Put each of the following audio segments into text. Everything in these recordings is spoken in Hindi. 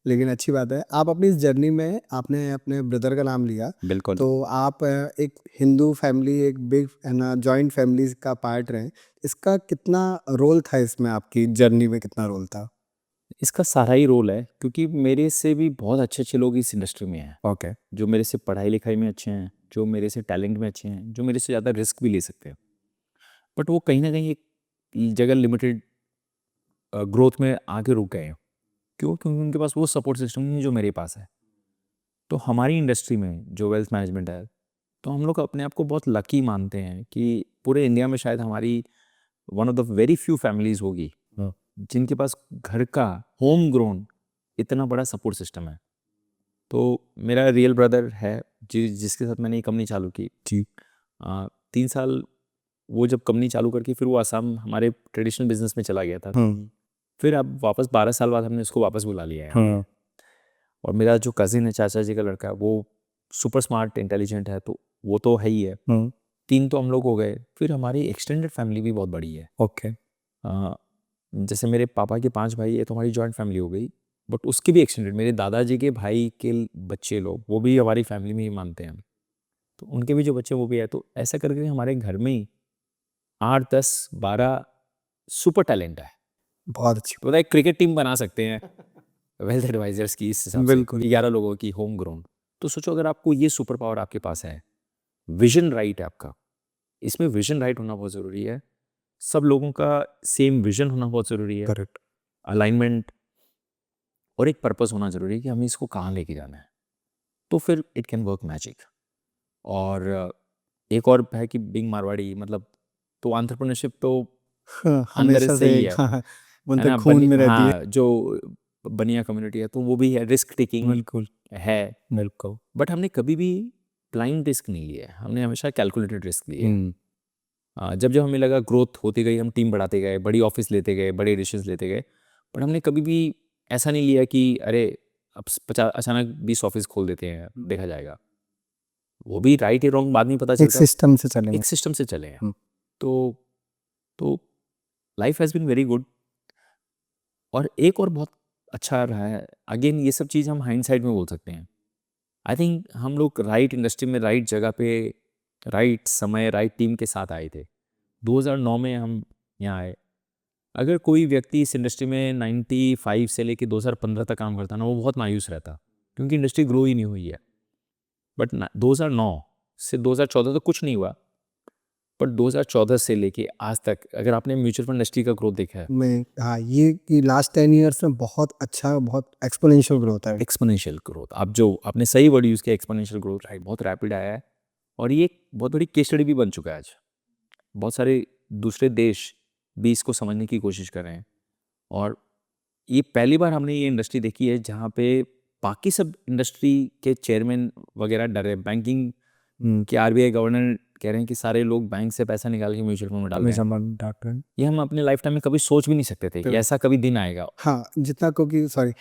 लेकिन अच्छी बात है। आप अपनी इस जर्नी में आपने अपने ब्रदर का नाम लिया, बिल्कुल। तो आप एक हिंदू फैमिली, एक बिग है ना जॉइंट फैमिली का पार्ट रहे। इसका कितना रोल था इसमें, आपकी जर्नी में कितना रोल था? इसका सारा ही रोल है, क्योंकि मेरे से भी बहुत अच्छे-अच्छे लोग इस इंडस्ट्री में हैं, ओके। जो मेरे से पढ़ाई-लिखाई में अच्छे हैं, जो मेरे से टैलेंट में अच्छे हैं, जो मेरे से ज़्यादा रिस्क भी ले सकते हैं। बट वो कहीं न कहीं एक जगह लिमिटेड ग्रोथ में आके रुक गए हैं। क्यों? क्योंकि उनके पास वो सपोर्ट सिस्टम नहीं है जो मेरे पास है। तो हमारी इंडस्ट्री में जो वेल्थ मैनेजमेंट है, तो हम लोग अपने आप को बहुत लकी मानते हैं कि पूरे इंडिया में शायद हमारी one of the very few families होगी, जिनके पास घर का होम ग्रोन इतना बड़ा सपोर्ट सिस्टम है। तो मेरा रियल ब्रदर है, जिसके साथ मैंने ये कंपनी चालू की। जी। 3 साल वो जब कंपनी चालू करके फिर वो आसाम हमारे ट्रेडिशनल बिज़नेस में चला गया था। फिर अब वापस 12 साल बाद हमने उसको वापस बुला लिया है हमने। और मेरा जो कज़िन है, चाचा जी का लड़का, वो सुपर स्मार्ट इंटेलिजेंट है, तो वो तो है ही है। 3 तो हम लोग हो गए, फिर हमारी एक्सटेंडेड फैमिली भी बहुत बड़ी है। ओके। जैसे मेरे पापा के 5 भाई है, तो हमारी जॉइंट फैमिली हो गई। बट उसकी भी एक्सटेंडेड, मेरे दादाजी के भाई के बच्चे लोग, वो भी हमारी फैमिली में ही मानते हैं हम। तो उनके भी जो बच्चे वो भी है, तो ऐसा करके हमारे घर में ही 8, 10, 12 सुपर टैलेंट है। बहुत अच्छी। तो एक क्रिकेट टीम बना सकते हैं वेल्थ एडवाइजर्स की इस हिसाब से, बिल्कुल। 11 लोगों की होम ग्रोन। तो सोचो, अगर आपको ये सुपर पावर आपके पास है, विजन राइट है आपका, इसमें विजन राइट होना बहुत ज़रूरी है। सब लोगों का सेम विजन होना बहुत ज़रूरी है, करेक्ट। अलाइनमेंट और एक पर्पस होना ज़रूरी है कि हमें इसको कहाँ लेके जाना है। तो फिर इट कैन वर्क मैजिक। और एक और है कि बीइंग मारवाड़ी, मतलब तो एंटरप्रेन्योरशिप तो हाँ, अंदर हमेशा से से ही एक, है हाँ, है बोलते ना? खून में रहती है। हाँ, जो बनिया कम्युनिटी है, तो वो भी है, रिस्क टेकिंग बिल्कुल। है। बिल्कुल। बट हमने कभी भी ब्लाइंड रिस्क नहीं लिया है, हमने हमेशा कैलकुलेटेड रिस्क लिए है। जब जब हमें लगा ग्रोथ होती गई, हम टीम बढ़ाते गए, बड़ी ऑफिस लेते गए, बड़े डिसीजंस लेते गए। बट हमने कभी भी ऐसा नहीं लिया कि अरे अब 50 अचानक 20 ऑफिस खोल देते हैं, देखा जाएगा। वो भी राइट या रॉन्ग बाद में पता एक चलता है, सिस्टम से चलेंगे। एक सिस्टम से चले हैं। हम्म। तो तो life has been very good. और एक और बहुत अच्छा रहा है, अगेन ये सब चीज़ हम हाइंडसाइट में बोल सकते हैं। आई थिंक हम लोग राइट इंडस्ट्री में, राइट जगह पे, राइट समय, राइट टीम के साथ आए थे। 2009 में हम यहाँ आए। अगर कोई व्यक्ति इस इंडस्ट्री में 95 से लेके 2015 तक काम करता ना, वो बहुत मायूस रहता, क्योंकि इंडस्ट्री ग्रो ही नहीं हुई है। बट 2009 से 2014 तक कुछ नहीं हुआ। बट 2014 से लेके आज तक अगर आपने म्यूचुअल फंड इंडस्ट्री का ग्रोथ देखा है, मैं, हाँ, ये कि लास्ट 10 ईयर्स में बहुत अच्छा, बहुत एक्सपोनेंशियल ग्रोथ है। एक्सपोनेंशियल ग्रोथ, आप जो आपने सही वर्ड यूज़ किया, एक्सपोनेंशियल ग्रोथ, राइट, बहुत रैपिड आया है। और ये एक बहुत बड़ी केस स्टडी भी बन चुका है आज। बहुत सारे दूसरे देश भी इसको समझने की कोशिश कर रहे हैं। और ये पहली बार हमने ये इंडस्ट्री देखी है जहाँ पे बाकी सब इंडस्ट्री के चेयरमैन वगैरह डर रहे हैं। बैंकिंग के आरबीआई गवर्नर कह रहे हैं कि सारे लोग बैंक से पैसा निकाल के म्यूचुअल फंड में डाल रहे हैं। डॉक्टर। ये हम अपने लाइफ टाइम में कभी सोच भी नहीं सकते थे कि ऐसा कभी दिन आएगा। हाँ, जितना, क्योंकि सॉरी,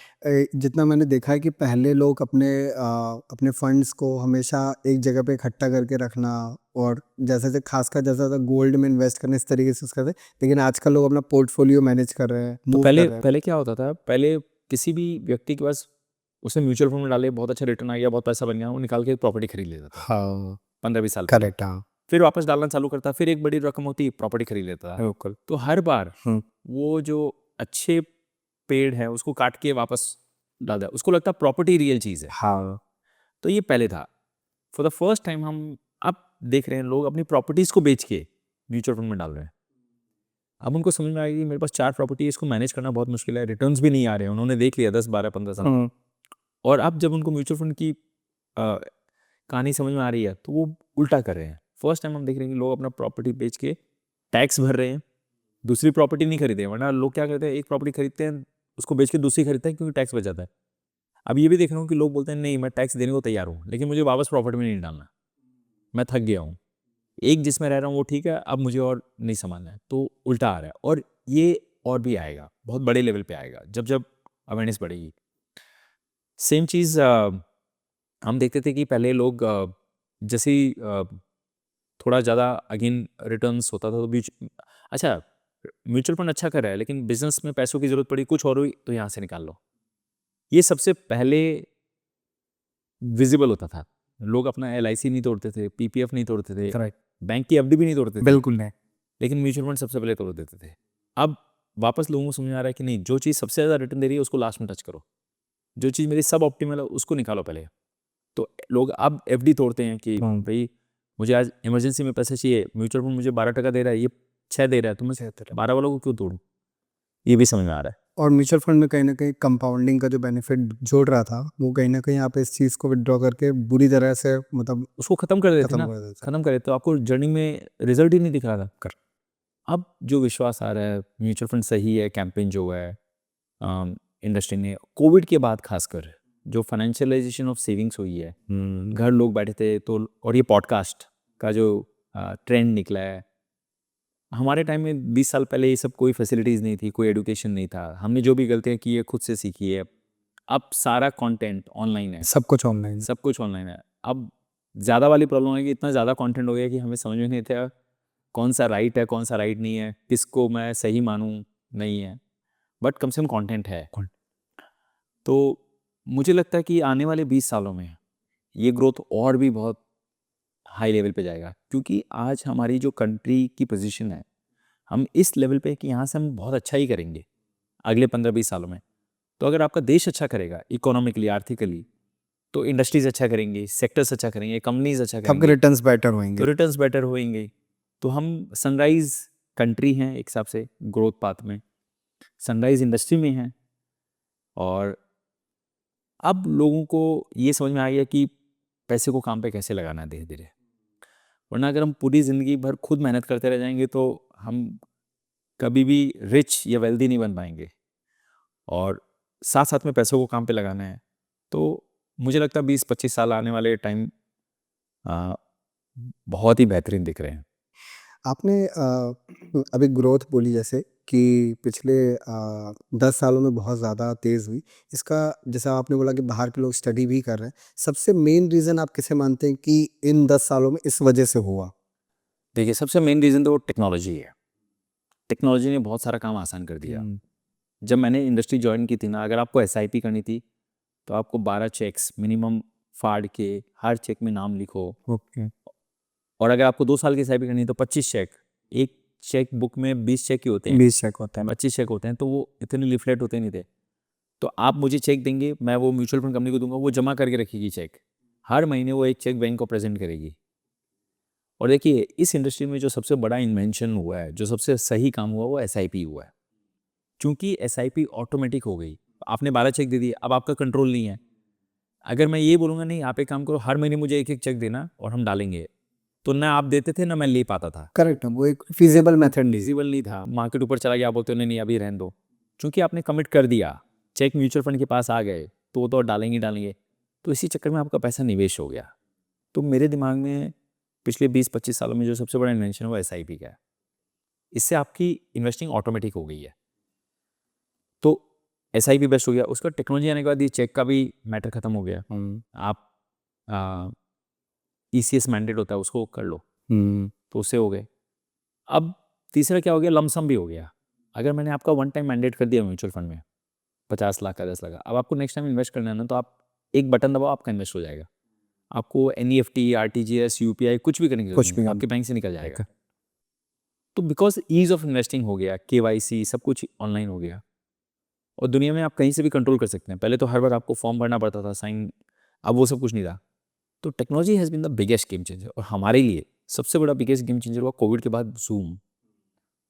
जितना मैंने देखा है कि पहले लोग अपने फंड्स को हमेशा एक जगह पे इकट्ठा करके रखना, और जैसे जैसे खासकर जैसा गोल्ड में इन्वेस्ट करने, इस तरीके से उसका थे। लेकिन आजकल लोग अपना पोर्टफोलियो मैनेज कर रहे हैं, तो मूव कर पहले रहे हैं। पहले क्या होता था, पहले किसी भी व्यक्ति के पास, उसने म्यूचुअल फंड में डाले, बहुत अच्छा रिटर्न आ गया, बहुत पैसा बन गया, वो निकाल के प्रॉपर्टी खरीद लेता था हाँ, 15-20 साल पहले। करेक्ट। हाँ, फिर वापस डालना चालू करता, फिर एक बड़ी रकम होती, प्रॉपर्टी खरीद लेता था। बिल्कुल। तो हर बार वो जो अच्छे पेड़ है उसको काट के वापस डाल दिया, उसको लगता प्रॉपर्टी रियल चीज़ है। हाँ, तो ये पहले था। फॉर द फर्स्ट टाइम हम अब देख रहे हैं लोग अपनी प्रॉपर्टीज़ को बेच के म्यूचुअल फंड में डाल रहे हैं। अब उनको समझ में आएगी मेरे पास 4 प्रॉपर्टी है, इसको मैनेज करना बहुत मुश्किल है, रिटर्न्स भी नहीं आ रहे हैं, उन्होंने देख लिया 10, 12, 15 साल। और अब जब उनको म्यूचुअल फंड की कहानी समझ में आ रही है, तो वो उल्टा कर रहे हैं। फर्स्ट टाइम हम देख रहे हैं कि लोग अपना प्रॉपर्टी बेच के टैक्स भर रहे हैं, दूसरी प्रॉपर्टी नहीं खरीदे। वरना लोग क्या करते हैं, एक प्रॉपर्टी खरीदते हैं, उसको बेच के दूसरी खरीदते हैं क्योंकि टैक्स बच जाता है। अब ये भी देख रहा हूँ कि लोग बोलते हैं नहीं, मैं टैक्स देने को तैयार हूँ, लेकिन मुझे वापस प्रॉपर्टी में नहीं डालना, मैं थक गया हूँ, एक जिसमें रह रहा हूँ वो ठीक है, अब मुझे और नहीं संभालना है। तो उल्टा आ रहा है, और ये और भी आएगा, बहुत बड़े लेवल पे आएगा जब जब अवेयरनेस बढ़ेगी। सेम चीज़ हम देखते थे कि पहले लोग जैसे ही थोड़ा ज़्यादा अगेन रिटर्न्स होता था तो बीच, अच्छा म्यूचुअल फंड अच्छा कर रहा है, लेकिन बिजनेस में पैसों की ज़रूरत पड़ी, कुछ और हुई, तो यहाँ से निकाल लो। ये सबसे पहले विजिबल होता था। लोग अपना LIC नहीं तोड़ते थे, PPF नहीं तोड़ते थे, राइट, बैंक की FD भी नहीं तोड़ते थे, बिल्कुल नहीं। लेकिन म्यूचुअल फंड सबसे पहले तोड़ देते थे। अब वापस लोगों को समझ में आ रहा है कि नहीं, जो चीज़ सबसे ज़्यादा रिटर्न दे रही है उसको लास्ट में टच करो, जो चीज़ मेरी सब ऑप्टिमल है उसको निकालो पहले। तो लोग अब FD तोड़ते हैं कि भाई मुझे आज इमरजेंसी में पैसे चाहिए, म्यूचुअल फंड मुझे 12% दे रहा है, ये 6 दे रहा है, तो मैं 12 वालों को क्यों तोड़ूं? ये भी समझ में आ रहा है। और म्यूचुअल फंड में कहीं ना कहीं कंपाउंडिंग का जो बेनिफिट जोड़ रहा था, वो कहीं ना कहीं आप इस चीज़ को विड्रॉ करके बुरी तरह से मतलब उसको खत्म कर देते खत्म ना, कर देते हैं। खत्म करे तो आपको जर्नी में रिजल्ट ही नहीं दिख रहा था। अब जो विश्वास आ रहा है म्यूचुअल फंड सही है, कैंपेन जो है इंडस्ट्री ने कोविड के बाद खासकर जो फाइनेंशियलाइजेशन ऑफ सेविंग्स हुई है, घर लोग बैठे थे तो, और ये पॉडकास्ट का जो ट्रेंड निकला है, हमारे टाइम में 20 साल पहले ये सब कोई फैसिलिटीज़ नहीं थी, कोई एडुकेशन नहीं था, हमने जो भी गलतियाँ की है खुद से सीखी है। अब सारा कंटेंट ऑनलाइन है, सब कुछ ऑनलाइन। सब कुछ ऑनलाइन है। अब ज़्यादा वाली प्रॉब्लम है कि इतना ज़्यादा कंटेंट हो गया कि हमें समझ में नहीं आता कौन सा राइट है, कौन सा राइट नहीं है, किसको मैं सही मानूं, नहीं है, बट कम से कम कंटेंट है। तो मुझे लगता है कि आने वाले 20 सालों में ये ग्रोथ और भी बहुत हाई लेवल पे जाएगा, क्योंकि आज हमारी जो कंट्री की पोजीशन है, हम इस लेवल पे कि यहाँ से हम बहुत अच्छा ही करेंगे अगले 15-20 सालों में। तो अगर आपका देश अच्छा करेगा इकोनॉमिकली, आर्थिकली, तो इंडस्ट्रीज अच्छा करेंगी, सेक्टर्स अच्छा करेंगे, कंपनीज अच्छा सबके करेंगे, रिटर्न्स बेटर होंगे। तो रिटर्न्स बेटर होंगे। तो हम सनराइज कंट्री हैं एक हिसाब से, ग्रोथ पाथ में सनराइज इंडस्ट्री में हैं। और अब लोगों को ये समझ में आ गया कि पैसे को काम पे कैसे लगाना है धीरे धीरे, वरना अगर हम पूरी ज़िंदगी भर खुद मेहनत करते रह जाएंगे तो हम कभी भी रिच या वेल्दी नहीं बन पाएंगे। और साथ साथ में पैसों को काम पे लगाना है। तो मुझे लगता है 20-25 साल आने वाले टाइम बहुत ही बेहतरीन दिख रहे हैं। आपने अभी ग्रोथ बोली जैसे कि पिछले 10 सालों में बहुत ज़्यादा तेज़ हुई। इसका जैसा आपने बोला कि बाहर के लोग स्टडी भी कर रहे हैं। सबसे मेन रीज़न आप किसे मानते हैं कि इन 10 सालों में इस वजह से हुआ? देखिए, सबसे मेन रीज़न तो टेक्नोलॉजी है। टेक्नोलॉजी ने बहुत सारा काम आसान कर दिया। जब मैंने इंडस्ट्री ज्वाइन की थी ना, अगर आपको SIP करनी थी तो आपको 12 चेक्स मिनिमम फाड़ के हर चेक में नाम लिखो। ओके। और अगर आपको 2 साल की SIP करनी है तो 25 चेक, एक चेक बुक में 20 चेक ही होते हैं, 20 चेक होता है। 25 चेक होते हैं, तो वो इतने लिफलेट होते नहीं थे। तो आप मुझे चेक देंगे, मैं वो म्यूचुअल फंड कंपनी को दूंगा, वो जमा करके रखेगी चेक, हर महीने वो एक चेक बैंक को प्रेजेंट करेगी। और देखिए, इस इंडस्ट्री में जो सबसे बड़ा इन्वेंशन हुआ है, जो सबसे सही काम हुआ, वो SIP हुआ है। क्योंकि SIP ऑटोमेटिक हो गई, आपने 12 चेक दे दिए, अब आपका कंट्रोल नहीं है। अगर मैं ये बोलूँगा नहीं आप एक काम करो, हर महीने मुझे एक एक चेक देना और हम डालेंगे, तो ना आप देते थे ना मैं ले पाता था। करेक्ट है, वो एक फिजिबल मेथड नहीं। फिजिबल नहीं था। मार्केट ऊपर चला गया, आप बोलते हो नहीं नहीं अभी रहने दो, क्योंकि आपने कमिट कर दिया, चेक म्यूचुअल फंड के पास आ गए तो वो तो डालेंगे डालेंगे, तो इसी चक्कर में आपका पैसा निवेश हो गया। तो मेरे दिमाग में पिछले 20-25 सालों में जो सबसे बड़ा इन्वेंशन हुआ SIP का है। इससे आपकी इन्वेस्टिंग ऑटोमेटिक हो गई है, तो SIP बेस्ट हो गया। उसका टेक्नोलॉजी आने के बाद ये चेक का भी मैटर खत्म हो गया। आप ECS मैंडेट होता है उसको कर लो, तो उससे हो गए। अब तीसरा क्या हो गया, लमसम भी हो गया। अगर मैंने आपका वन टाइम मैंडेट कर दिया म्यूचुअल फंड में 50 लाख का, 10 लाख का, अब आपको नेक्स्ट टाइम इन्वेस्ट करना है ना, तो आप एक बटन दबाओ, आपका इन्वेस्ट हो जाएगा। आपको NEFT, RTGS, UPI कुछ भी करने की कुछ जरूरत भी नहीं, काम आपके बैंक से निकल जाएगा। तो बिकॉज ईज ऑफ इन्वेस्टिंग हो गया, KYC सब कुछ ऑनलाइन हो गया, और दुनिया में आप कहीं से भी कंट्रोल कर सकते हैं। पहले तो हर बार आपको फॉर्म भरना पड़ता था, साइन, अब वो सब कुछ नहीं था। तो technology has been the biggest game changer, और हमारे लिए सबसे बड़ा बिगेस्ट गेम चेंजर हुआ कोविड के बाद जूम,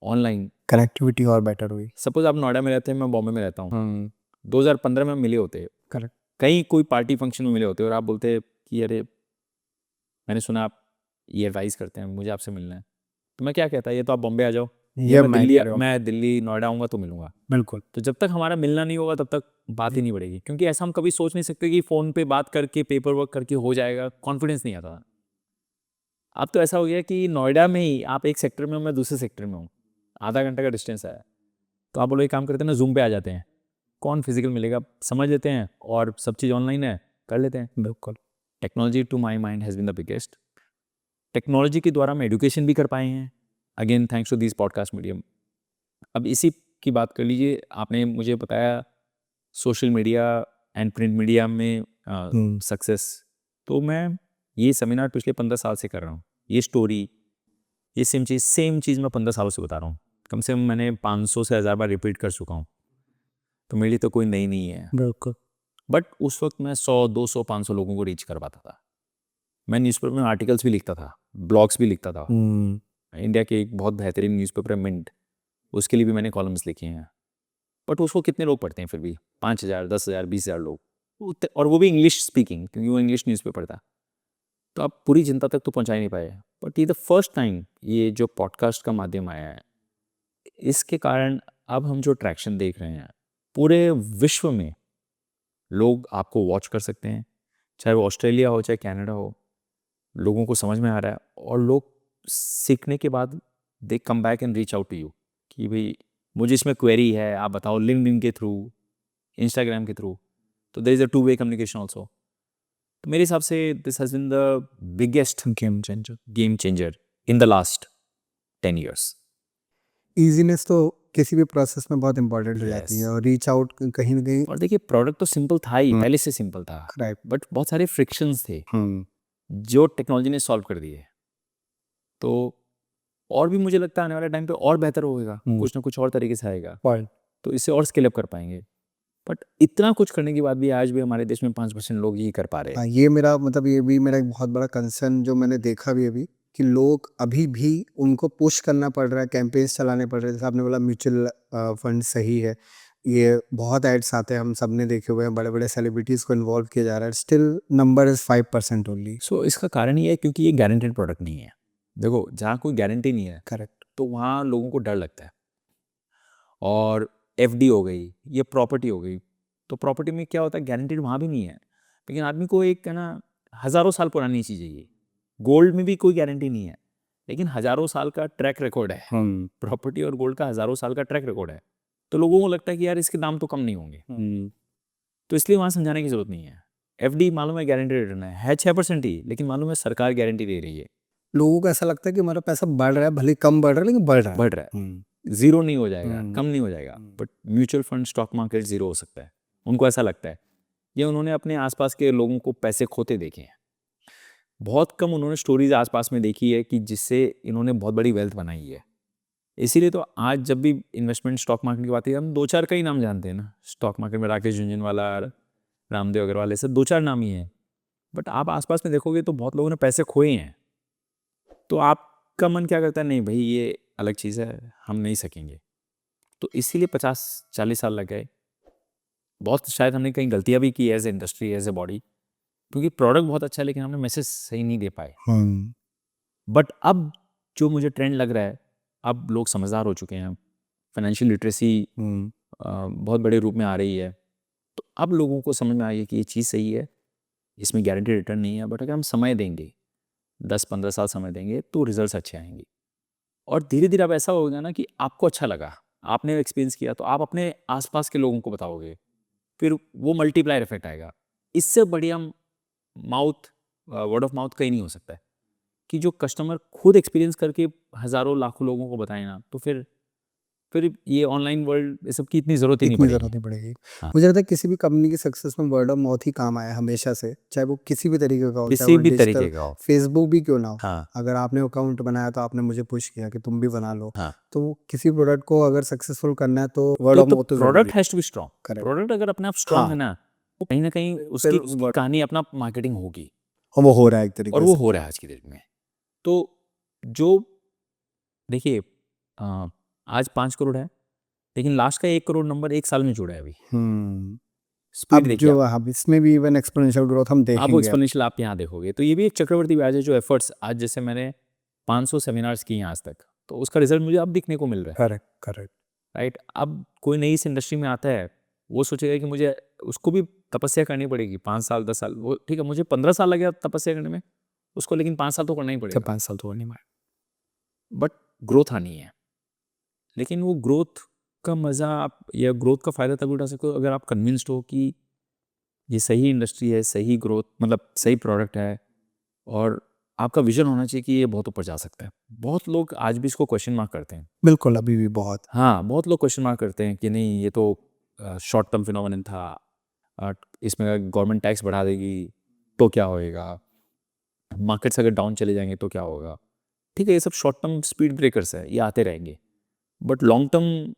ऑनलाइन कनेक्टिविटी और बेटर हुई। सपोज आप नोएडा में रहते हैं, मैं बॉम्बे में रहता हूँ, 2015 में हम मिले होते, करेक्ट। कहीं कोई पार्टी फंक्शन में मिले होते, और आप बोलते कि अरे मैंने सुना आप ये एडवाइस करते हैं, मुझे आपसे मिलना है, तो मैं क्या कहता, ये तो आप बॉम्बे आ जाओ, ये मैं दिल्ली नोएडा आऊँगा तो मिलूंगा। बिल्कुल। तो जब तक हमारा मिलना नहीं होगा तब तक बात ही नहीं बढ़ेगी, क्योंकि ऐसा हम कभी सोच नहीं सकते कि फ़ोन पे बात करके पेपर वर्क करके हो जाएगा, कॉन्फिडेंस नहीं आता। अब तो ऐसा हो गया कि नोएडा में ही आप एक सेक्टर में हो, मैं दूसरे सेक्टर में हूँ, आधा घंटे का डिस्टेंस है, तो आप बोलो एक काम करते हैं ना, जूम पे आ जाते हैं, कौन फिजिकल मिलेगा, समझ लेते हैं, और सब चीज़ ऑनलाइन है, कर लेते हैं। बिल्कुल। Technology to my mind has been the biggest. Technology के द्वारा हम एजुकेशन भी कर पाए हैं, again thanks to this podcast medium. अब इसी की बात कर लीजिए, आपने मुझे बताया social media and print media में सक्सेस। तो मैं ये सेमिनार पिछले 15 साल से कर रहा हूँ, ये स्टोरी, ये सेम चीज़ मैं 15 सालों से बता रहा हूँ। कम से कम मैंने 500 से 1000 बार रिपीट कर चुका हूँ, तो मेरे लिए तो कोई नई नहीं है। बिल्कुल। बट उस वक्त मैं 100, 200, 500 लोगों को रीच कर पाता था। मैं न्यूज़पेपर में आर्टिकल्स भी लिखता था, ब्लॉग्स भी लिखता था। इंडिया के एक बहुत बेहतरीन न्यूज़पेपर है मिंट, उसके लिए भी मैंने कॉलम्स लिखे हैं। बट उसको कितने लोग पढ़ते हैं फिर भी? 5000, 10,000, 20,000 लोग, और वो भी इंग्लिश स्पीकिंग, क्योंकि वो इंग्लिश न्यूज़पेपर था। तो आप पूरी जनता तक तो पहुंचा ही नहीं पाए। बट ये द फर्स्ट टाइम ये जो पॉडकास्ट का माध्यम आया है, इसके कारण अब हम जो ट्रैक्शन देख रहे हैं, पूरे विश्व में लोग आपको वॉच कर सकते हैं, चाहे वो ऑस्ट्रेलिया हो चाहे कनाडा हो। लोगों को समझ में आ रहा है, और लोग सीखने के बाद they come back and reach out to you कि भाई मुझे इसमें क्वेरी है, आप बताओ, लिंक्डइन के थ्रू, इंस्टाग्राम के थ्रू। तो there is a two way communication also. तो मेरे हिसाब से this has been the biggest game changer in the last 10 years। Easiness तो किसी भी प्रोसेस में बहुत इंपॉर्टेंट हो जाती है, और रीच आउट कहीं ना कहीं। और देखिए, प्रोडक्ट तो सिंपल था ही, पहले से सिंपल था, राइट। बट बहुत सारे फ्रिक्शंस थे जो टेक्नोलॉजी ने सॉल्व कर दिए। तो और भी मुझे लगता है आने वाले टाइम पे और बेहतर होगा, कुछ ना कुछ और तरीके से आएगा, तो इससे और स्केल अप कर पाएंगे। बट इतना कुछ करने के बाद भी आज भी हमारे देश में 5% लोग यही कर पा रहे हैं। हाँ, ये मेरा मतलब ये भी मेरा एक बहुत बड़ा कंसर्न जो मैंने देखा भी अभी, कि लोग अभी भी उनको पुश करना पड़ रहा है, कैंपेन्स चलाने पड़ रहे हैं। जैसे आपने बोला म्यूचुअल फंड सही है, ये बहुत एड्स आते हैं, हम सब ने देखे हुए हैं, बड़े बड़े सेलिब्रिटीज़ को इन्वॉल्व किया जा रहा है, स्टिल नंबर इज़ 5% ओनली। सो इसका कारण ये है क्योंकि ये गारंटेड प्रोडक्ट नहीं है। देखो, जहाँ कोई गारंटी नहीं है, करेक्ट। तो वहाँ लोगों को डर लगता है। और एफडी हो गई, ये प्रॉपर्टी हो गई, तो प्रॉपर्टी में क्या होता है, गारंटेड वहाँ भी नहीं है, लेकिन आदमी को एक है ना, हज़ारों साल पुरानी चीज़ है ये। गोल्ड में भी कोई गारंटी नहीं है, लेकिन हज़ारों साल का ट्रैक रिकॉर्ड है। प्रॉपर्टी और गोल्ड का हज़ारों साल का ट्रैक रिकॉर्ड है, तो लोगों को लगता है कि यार इसके दाम तो कम नहीं होंगे, तो इसलिए वहाँ समझाने की ज़रूरत नहीं है। एफडी मालूम है गारंटी रिटर्न है 6% ही, लेकिन मालूम है सरकार गारंटी दे रही है। लोगों को ऐसा लगता है कि हमारा पैसा बढ़ रहा है, भले कम बढ़ रहा है लेकिन बढ़ रहा है। ज़ीरो नहीं हो जाएगा, कम नहीं हो जाएगा। But mutual fund, stock market zero हो सकता है, उनको ऐसा लगता है। ये उन्होंने अपने आसपास के लोगों को पैसे खोते देखे हैं। बहुत कम उन्होंने स्टोरीज आसपास में देखी है कि जिससे इन्होंने बहुत बड़ी वेल्थ बनाई है। इसीलिए तो आज जब भी इन्वेस्टमेंट स्टॉक मार्केट की बात है, हम 2-4 का ही नाम जानते हैं ना। स्टॉक मार्केट में राकेश झुनझुनवाला, रामदेव अग्रवाल, ऐसे 2-4 नाम ही हैं। बट आप आसपास में देखोगे तो बहुत लोगों ने पैसे खोए हैं। तो आपका मन क्या करता है, नहीं भाई ये अलग चीज़ है, हम नहीं सकेंगे। तो इसीलिए 50-40 साल लग गए। बहुत शायद हमने कहीं गलतियाँ भी की as a industry, as a body, क्योंकि प्रोडक्ट बहुत अच्छा है लेकिन हमने मैसेज सही नहीं दे पाए। बट अब जो मुझे ट्रेंड लग रहा है, अब लोग समझदार हो चुके हैं, फाइनेंशियल लिटरेसी बहुत बड़े रूप में आ रही है। तो अब लोगों को समझ में आई है कि ये चीज़ सही है, इसमें गारंटी रिटर्न नहीं है, बट अगर हम समय देंगे, 10-15 साल समय देंगे, तो रिजल्ट्स अच्छे आएंगे। और धीरे धीरे अब ऐसा होगा ना कि आपको अच्छा लगा, आपने एक्सपीरियंस किया, तो आप अपने आसपास के लोगों को बताओगे, फिर वो मल्टीप्लायर इफेक्ट आएगा। इससे बढ़िया माउथ, वर्ड ऑफ माउथ कहीं नहीं हो सकता है, कि जो कस्टमर खुद एक्सपीरियंस करके हज़ारों लाखों लोगों को बताए ना, तो फिर ये ऑनलाइन वर्ल्ड, ये सब की इतनी ज़रूरत ही नहीं इतनी पड़ेगी। ज़रूरत नहीं पड़ेगी। हाँ। मुझे लगता है किसी भी कंपनी की सक्सेस में वर्ड ऑफ माउथ ही काम आया हमेशा से, चाहे वो किसी भी तरीके का हो, चाहे किसी वो भी डिजिटल, तरीके का हो। फेसबुक भी क्यों ना हो। हाँ, अगर आपने अकाउंट बनाया तो आपने मुझे पुश किया कि तुम भी बना लो। हाँ। तो किसी प्रोडक्ट को अगर सक्सेसफुल करना है तो वर्ड ऑफ तो माउथ तो प्रोडक्ट ज़रूरी है। Has to be strong. Correct. Product अगर अपने आप स्ट्रॉन्ग हाँ। है ना, वो कहीं ना कहीं उसकी कहानी अपना मार्केटिंग होगी, और वो हो रहा है एक और तरीके वो से। हो रहा है आज की डेट में। तो जो देखिए, आज 5 करोड़ है, लेकिन लास्ट का 1 करोड़ नंबर 1 साल में जुड़ा है अभी। स्पीड अब देखिए जो आप। अब इसमें भी इवन एक्सपोनेंशियल ग्रोथ हम आप वो देखेंगे। एक्सपोनेंशियल आप यहाँ देखोगे, तो ये भी एक चक्रवर्ती ब्याज है। जो एफर्ट्स आज, जैसे मैंने 500 सेमिनार्स किए हैं आज तक, तो उसका रिजल्ट मुझे अब दिखने को मिल रहा है। करेक्ट। राइट। अब कोई नई इस इंडस्ट्री में आता है, वो सोचेगा कि मुझे, उसको भी तपस्या करनी पड़ेगी 5 साल 10 साल। वो ठीक है, मुझे 15 साल लगे तपस्या करने में, उसको लेकिन 5 साल तो करना ही पड़ेगा। 5 साल तो नहीं मार। बट ग्रोथ आनी है, लेकिन वो ग्रोथ का मज़ा आप, या ग्रोथ का फ़ायदा तभी उठा सकते हो अगर आप कन्विंस्ड हो कि ये सही इंडस्ट्री है, सही ग्रोथ, मतलब सही प्रोडक्ट है, और आपका विजन होना चाहिए कि ये बहुत ऊपर जा सकता है। बहुत लोग आज भी इसको क्वेश्चन मार्क करते हैं। बिल्कुल, अभी भी बहुत। हाँ, बहुत लोग क्वेश्चन मार्क करते हैं कि नहीं, ये तो शॉर्ट टर्म फिनोमिनन था, इसमें गवर्नमेंट टैक्स बढ़ा देगी तो क्या होएगा, मार्केट्स अगर डाउन चले जाएंगे तो क्या होगा। ठीक है, ये सब शॉर्ट टर्म स्पीड ब्रेकर्स है, ये आते रहेंगे। बट लॉन्ग टर्म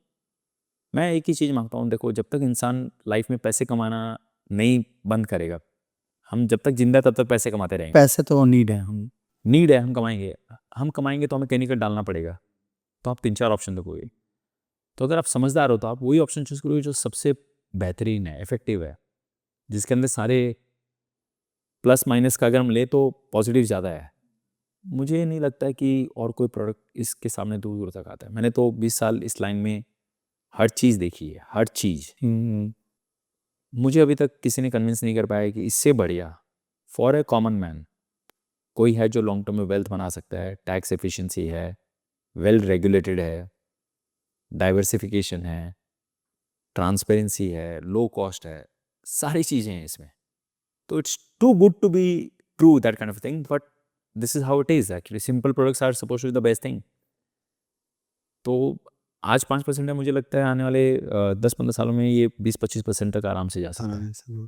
मैं एक ही चीज़ मांगता हूँ, देखो जब तक इंसान लाइफ में पैसे कमाना नहीं बंद करेगा, हम जब तक जिंदा तब तक पैसे कमाते रहेंगे। पैसे तो नीड है, हम नीड है, हम कमाएंगे तो हमें केमिकल डालना पड़ेगा, तो आप 3-4 ऑप्शन देखोगे। तो अगर आप समझदार हो तो आप वही ऑप्शन चूज़ करोगे जो सबसे बेहतरीन है, इफेक्टिव है, जिसके अंदर सारे प्लस माइनस का अगर हम ले तो पॉजिटिव ज़्यादा है। मुझे नहीं लगता है कि और कोई प्रोडक्ट इसके सामने दूर दूर तक आता है। मैंने तो 20 साल इस लाइन में हर चीज़ देखी है, हर चीज़। मुझे अभी तक किसी ने कन्विंस नहीं कर पाया कि इससे बढ़िया फॉर ए कॉमन मैन कोई है जो लॉन्ग टर्म में वेल्थ बना सकता है। टैक्स एफिशिएंसी है, वेल रेगुलेटेड है, डाइवर्सिफिकेशन है, ट्रांसपेरेंसी है, लो कॉस्ट है, सारी चीज़ें हैं इसमें। तो it's too good to be true, that kind of thing, but this is how it is actually. Simple products are suppose to be the best thing. तो आज 5% है, मुझे लगता है आने वाले 10-15 सालों में ये 20-25% तक आराम से जा सकता है।